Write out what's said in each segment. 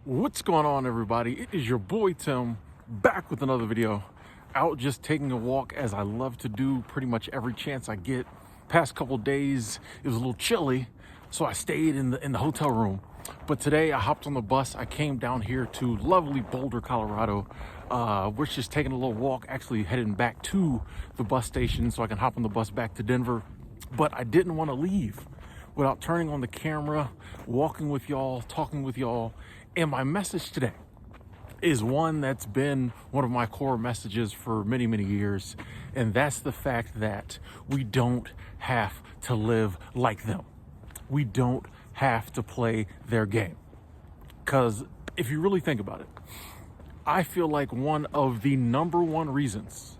What's going on, everybody? It is your boy Tim, back with another video. Out just taking a walk, as I love to do pretty much every chance I get. Past couple days it was a little chilly, so I stayed in the hotel room. But today I hopped on the bus. I came down here to lovely Boulder, Colorado. We're just taking a little walk, actually heading back to the bus station so I can hop on the bus back to Denver. But I didn't want to leave without turning on the camera, walking with y'all, talking with y'all. And my message today is one that's been one of my core messages for many, many years. And that's the fact that we don't have to live like them. We don't have to play their game. Because if you really think about it, I feel like one of the number one reasons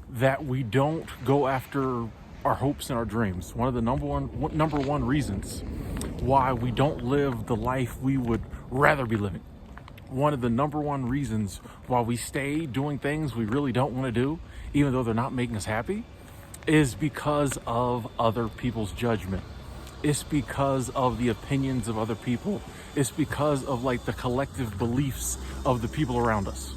that we don't go after our hopes and our dreams, one of the number one reasons why we don't live the life we would rather be living, one of the number one reasons why we stay doing things we really don't want to do, even though they're not making us happy, is because of other people's judgment. It's because of the opinions of other people. It's because of like the collective beliefs of the people around us.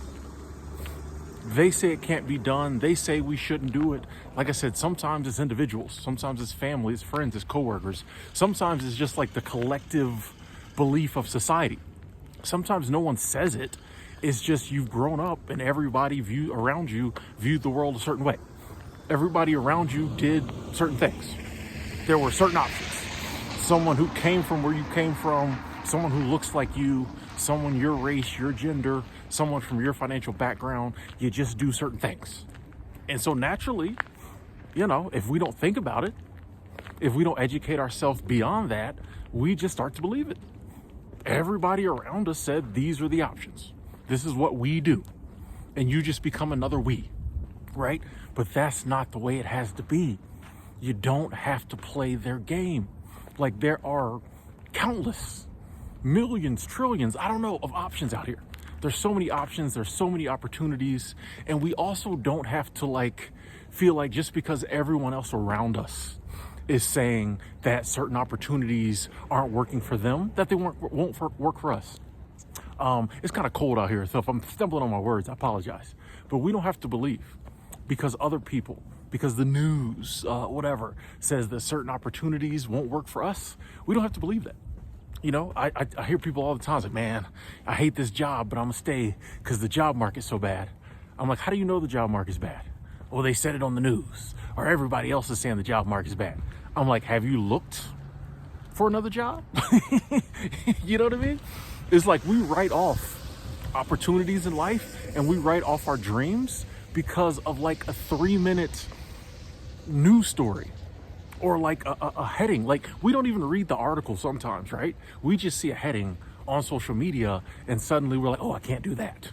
They say it can't be done. They say we shouldn't do it. Like I said, sometimes it's individuals. Sometimes it's families, friends, it's coworkers. Sometimes it's just like the collective belief of society. Sometimes no one says it. It's just you've grown up and everybody around you viewed the world a certain way. Everybody around you did certain things. There were certain options. Someone who came from where you came from, someone who looks like you, someone your race, your gender, someone from your financial background, you just do certain things. And so naturally, if we don't think about it, if we don't educate ourselves beyond that, we just start to believe it. Everybody around us said these are the options. This is what we do. And you just become another we, right? But that's not the way it has to be. You don't have to play their game. Like, there are countless, millions, trillions, I don't know, of options out here. There's so many options, there's so many opportunities, and we also don't have to feel like just because everyone else around us is saying that certain opportunities aren't working for them, that they won't work for us. It's kind of cold out here, so if I'm stumbling on my words, I apologize. But we don't have to believe because other people, because the news, whatever, says that certain opportunities won't work for us. We don't have to believe that. I hear people all the time say, man, I hate this job, but I'm gonna stay because the job market's so bad. I'm like, how do you know the job market's bad? Well, they said it on the news, or everybody else is saying the job market's bad. I'm like, have you looked for another job? You know what I mean? It's like we write off opportunities in life and we write off our dreams because of like a 3-minute news story. Or like a heading. Like, we don't even read the article sometimes, right? We just see a heading on social media and suddenly we're like, oh, I can't do that.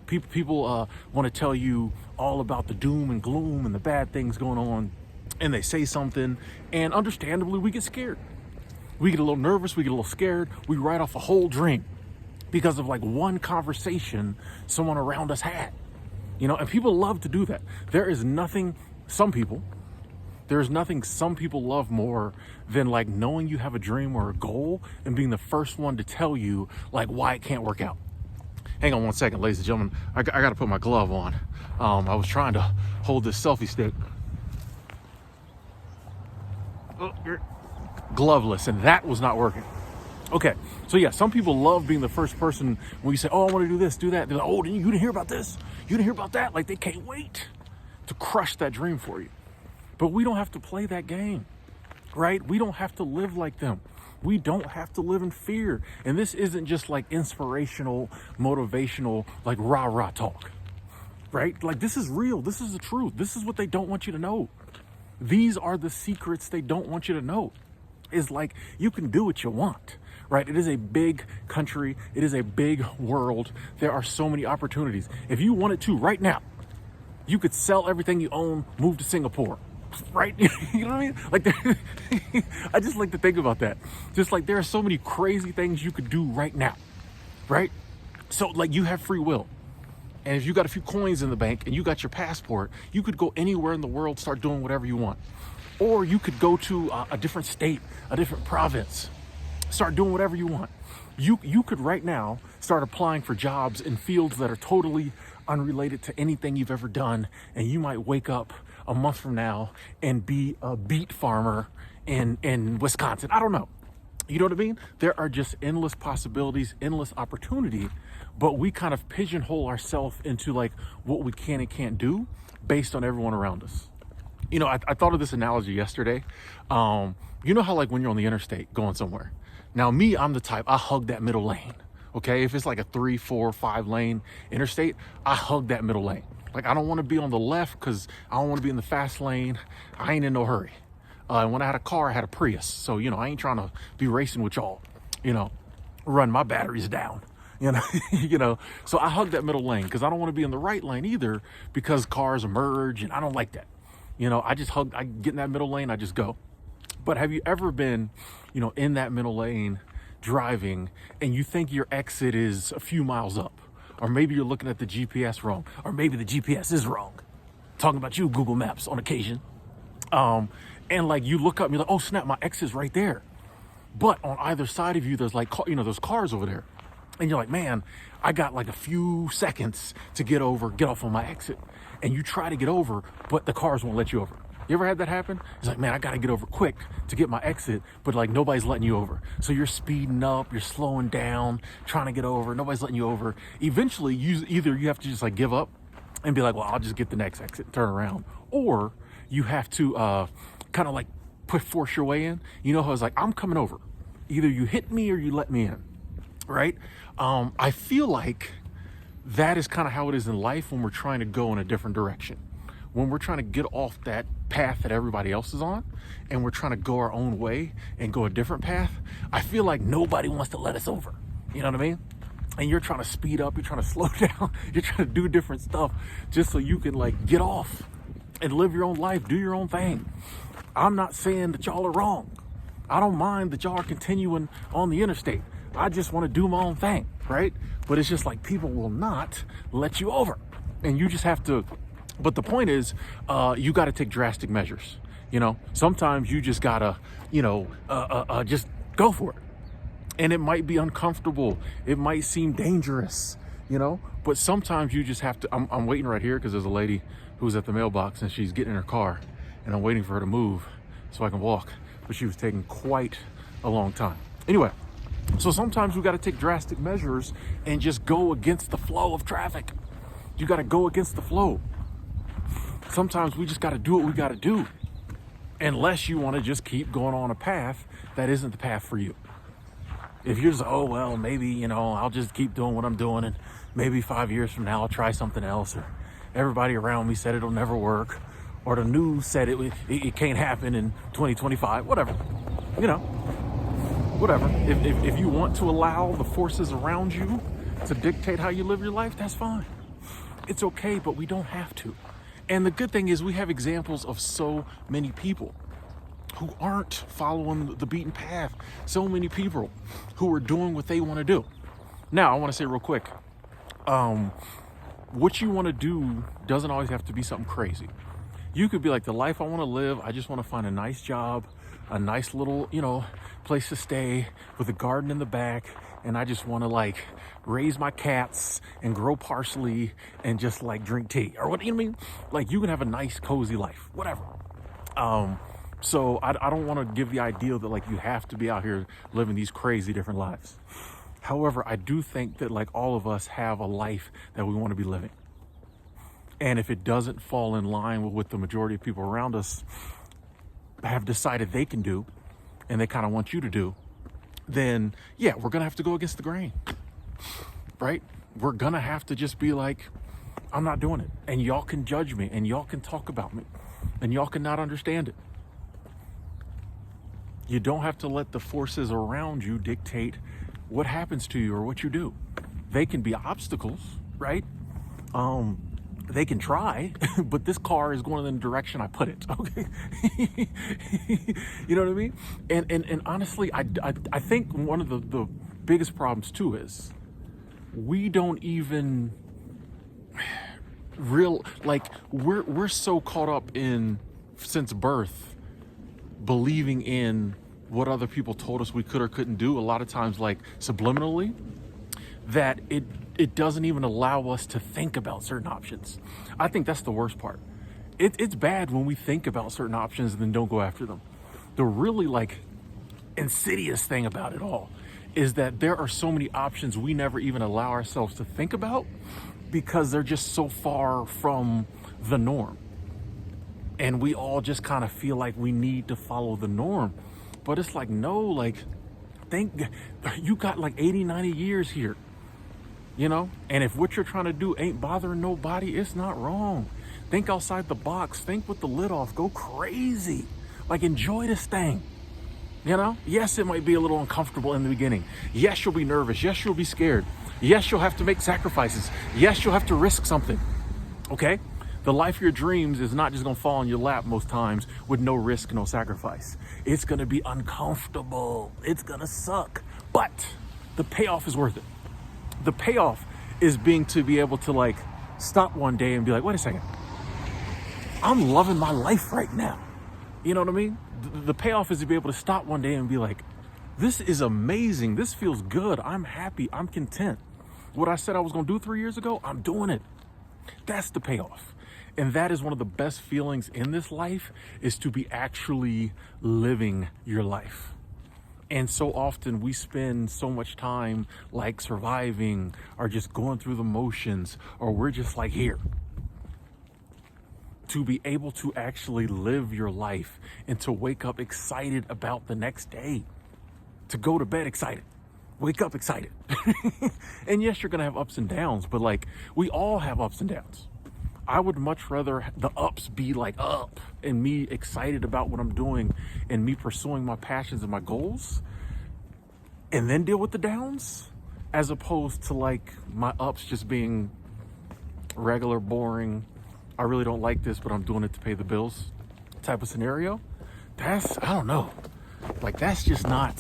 People want to tell you all about the doom and gloom and the bad things going on. And they say something, and understandably, we get scared. We get a little nervous, we get a little scared. We write off a whole dream because of like one conversation someone around us had. And people love to do that. There's nothing some people love more than like knowing you have a dream or a goal and being the first one to tell you like why it can't work out. Hang on one second, ladies and gentlemen. I got to put my glove on. I was trying to hold this selfie stick. Oh, you're gloveless, and that was not working. Okay, so yeah, some people love being the first person when you say, oh, I want to do this, do that. They're like, oh, you didn't hear about this? You didn't hear about that? Like, they can't wait to crush that dream for you. But we don't have to play that game, right? We don't have to live like them. We don't have to live in fear. And this isn't just like inspirational, motivational, like rah-rah talk, right? Like, this is real. This is the truth. This is what they don't want you to know. These are the secrets they don't want you to know. Is like, you can do what you want, right? It is a big country. It is a big world. There are so many opportunities. If you wanted to right now, you could sell everything you own, move to Singapore. Right? You know what I mean? Like, I just like to think about that. Just like there are so many crazy things you could do right now, right? So like you have free will. And if you got a few coins in the bank and you got your passport, you could go anywhere in the world, start doing whatever you want. Or you could go to a different state, a different province, start doing whatever you want. You could right now start applying for jobs in fields that are totally unrelated to anything you've ever done, and you might wake up a month from now and be a beet farmer in Wisconsin. I don't know. You know what I mean? There are just endless possibilities, endless opportunity, but we kind of pigeonhole ourselves into like what we can and can't do based on everyone around us. You know, I thought of this analogy yesterday. You know how like when you're on the interstate going somewhere. Now me, I'm the type, I hug that middle lane. Okay, if it's like a 3, 4, 5 lane interstate, I hug that middle lane. Like I don't want to be on the left because I don't want to be in the fast lane. I ain't in no hurry. And when I had a car, I had a Prius. So, you know, I ain't trying to be racing with y'all, you know, run my batteries down, you know, so I hug that middle lane because I don't want to be in the right lane either because cars merge and I don't like that. You know, I get in that middle lane, I just go. But have you ever been, you know, in that middle lane driving and you think your exit is a few miles up, or maybe you're looking at the GPS wrong, or maybe the GPS is wrong. Talking about you, Google Maps on occasion. And like you look up and you're like, oh snap, my exit's right there. But on either side of you, there's like, you know, there's cars over there. And you're like, man, I got like a few seconds to get off on my exit. And you try to get over, but the cars won't let you over. You ever had that happen? It's like, man, I got to get over quick to get my exit, but like nobody's letting you over. So you're speeding up, you're slowing down, trying to get over, nobody's letting you over. Eventually, you have to just like give up and be like, well, I'll just get the next exit and turn around. Or you have to kind of like force your way in. You know how it's like, I'm coming over. Either you hit me or you let me in, right? I feel like that is kind of how it is in life when we're trying to go in a different direction. When we're trying to get off that path that everybody else is on and we're trying to go our own way and go a different path, I feel like nobody wants to let us over. You know what I mean? And you're trying to speed up, you're trying to slow down, you're trying to do different stuff just so you can like get off and live your own life, do your own thing. I'm not saying that y'all are wrong. I don't mind that y'all are continuing on the interstate. I just want to do my own thing, right? But it's just like people will not let you over. And you just have to, but the point is, you got to take drastic measures. You know, sometimes you just got to, just go for it. And it might be uncomfortable. It might seem dangerous, but sometimes you just have to, I'm waiting right here because there's a lady who's at the mailbox and she's getting in her car and I'm waiting for her to move so I can walk, but she was taking quite a long time. Anyway, so sometimes we got to take drastic measures and just go against the flow of traffic. You got to go against the flow. Sometimes we just got to do what we got to do, unless you want to just keep going on a path that isn't the path for you. If you're just, oh, well, maybe, I'll just keep doing what I'm doing and maybe 5 years from now I'll try something else, or everybody around me said it'll never work, or the news said it can't happen in 2025, whatever, whatever. If you want to allow the forces around you to dictate how you live your life, that's fine. It's okay, but we don't have to. And the good thing is we have examples of so many people who aren't following the beaten path. So many people who are doing what they want to do. Now, I want to say real quick, what you want to do doesn't always have to be something crazy. You could be like, the life I want to live, I just want to find a nice job, a nice little, place to stay with a garden in the back, and I just want to raise my cats and grow parsley and just drink tea, or what, you know what I mean? Like, you can have a nice, cozy life, whatever. So I don't want to give the idea that you have to be out here living these crazy different lives. However, I do think that all of us have a life that we want to be living. And if it doesn't fall in line with what the majority of people around us have decided they can do, and they kind of want you to do, then yeah, we're going to have to go against the grain, right? We're going to have to just be like, I'm not doing it. And y'all can judge me, and y'all can talk about me, and y'all can not understand it. You don't have to let the forces around you dictate what happens to you or what you do. They can be obstacles, right? They can try, but this car is going in the direction I put it, okay? You know what I mean? And honestly, I think one of the biggest problems too is we don't even we're so caught up in, since birth, believing in what other people told us we could or couldn't do, a lot of times like subliminally, that it doesn't even allow us to think about certain options. I think that's the worst part. It's bad when we think about certain options and then don't go after them. The really like insidious thing about it all is that there are so many options we never even allow ourselves to think about because they're just so far from the norm. And we all just kind of feel like we need to follow the norm. But it's like, no, like, you got like 80, 90 years here, you know? And if what you're trying to do ain't bothering nobody, it's not wrong. Think outside the box. Think with the lid off. Go crazy. Like, enjoy this thing. You know, yes, it might be a little uncomfortable in the beginning. Yes, you'll be nervous. Yes, you'll be scared. Yes, you'll have to make sacrifices. Yes, you'll have to risk something. Okay? The life of your dreams is not just going to fall in your lap most times with no risk, no sacrifice. It's going to be uncomfortable. It's going to suck. But the payoff is worth it. The payoff is to be able to like stop one day and be like, wait a second. I'm loving my life right now. You know what I mean? The payoff is to be able to stop one day and be like, this is amazing. This feels good. I'm happy. I'm content. What I said I was going to do 3 years ago, I'm doing it. That's the payoff. And that is one of the best feelings in this life, is to be actually living your life. And so often we spend so much time like surviving or just going through the motions, or we're just like here. To be able to actually live your life and to wake up excited about the next day, to go to bed excited, wake up excited. And yes, you're going to have ups and downs, but like we all have ups and downs. I would much rather the ups be like up and me excited about what I'm doing and me pursuing my passions and my goals and then deal with the downs, as opposed to like my ups just being regular, boring, I really don't like this, but I'm doing it to pay the bills type of scenario. That's, I don't know. Like, that's just not,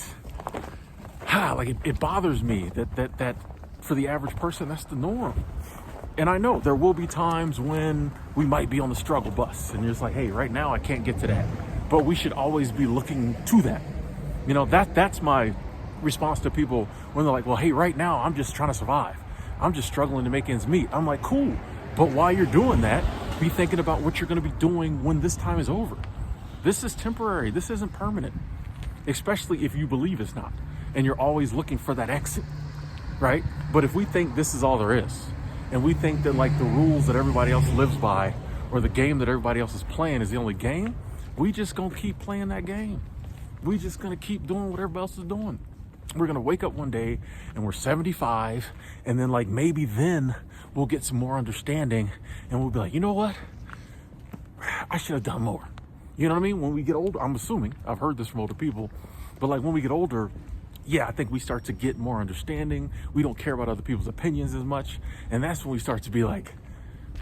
like it bothers me that for the average person, that's the norm. And I know there will be times when we might be on the struggle bus and you're just like, hey, right now I can't get to that. But we should always be looking to that. You know, that's my response to people when they're like, well, hey, right now I'm just trying to survive. I'm just struggling to make ends meet. I'm like, cool. But while you're doing that, be thinking about what you're going to be doing when this time is over. This is temporary. This isn't permanent, especially if you believe it's not. And you're always looking for that exit, right? But if we think this is all there is, and we think that like the rules that everybody else lives by or the game that everybody else is playing is the only game, we just going to keep playing that game. We just going to keep doing what everybody else is doing. We're going to wake up one day and we're 75, and then like maybe then we'll get some more understanding and we'll be like, you know what? I should have done more. You know what I mean? When we get older, I'm assuming, I've heard this from older people, but like when we get older, yeah, I think we start to get more understanding. We don't care about other people's opinions as much. And that's when we start to be like,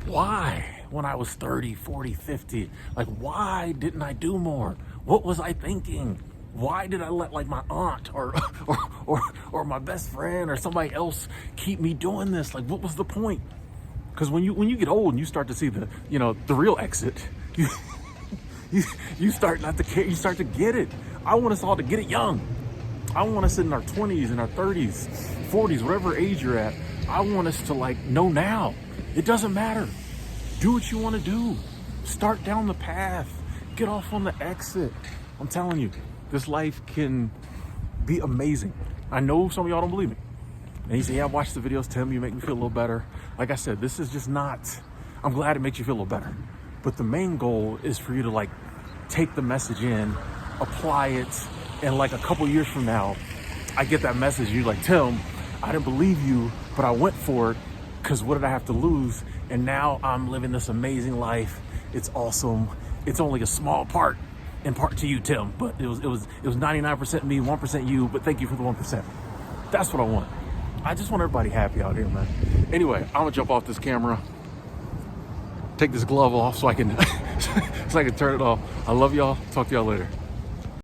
why? When I was 30, 40, 50, like, why didn't I do more? What was I thinking? Why did I let like my aunt or my best friend or somebody else keep me doing this? Like, what was the point? Because when you get old and you start to see the real exit, you start not to care. You start to get it. I want us all to get it young. I want us in our 20s and our 30s, 40s, whatever age you're at. I want us to like know now. It doesn't matter. Do what you want to do. Start down the path. Get off on the exit. I'm telling you, this life can be amazing. I know some of y'all don't believe me. And you say, yeah, I watched the videos, Tim, you make me feel a little better. Like I said, this is just not, I'm glad it makes you feel a little better. But the main goal is for you to like take the message in, apply it, and like a couple years from now, I get that message, you're like, Tim, I didn't believe you, but I went for it, because what did I have to lose? And now I'm living this amazing life. It's awesome. It's only a small part, in part to you, Tim, but it was 99% me, 1% you, but thank you for the 1%. That's what I want. I just want everybody happy out here, man. Anyway, I'm gonna jump off this camera, take this glove off so I can turn it off. I love y'all. Talk to y'all later.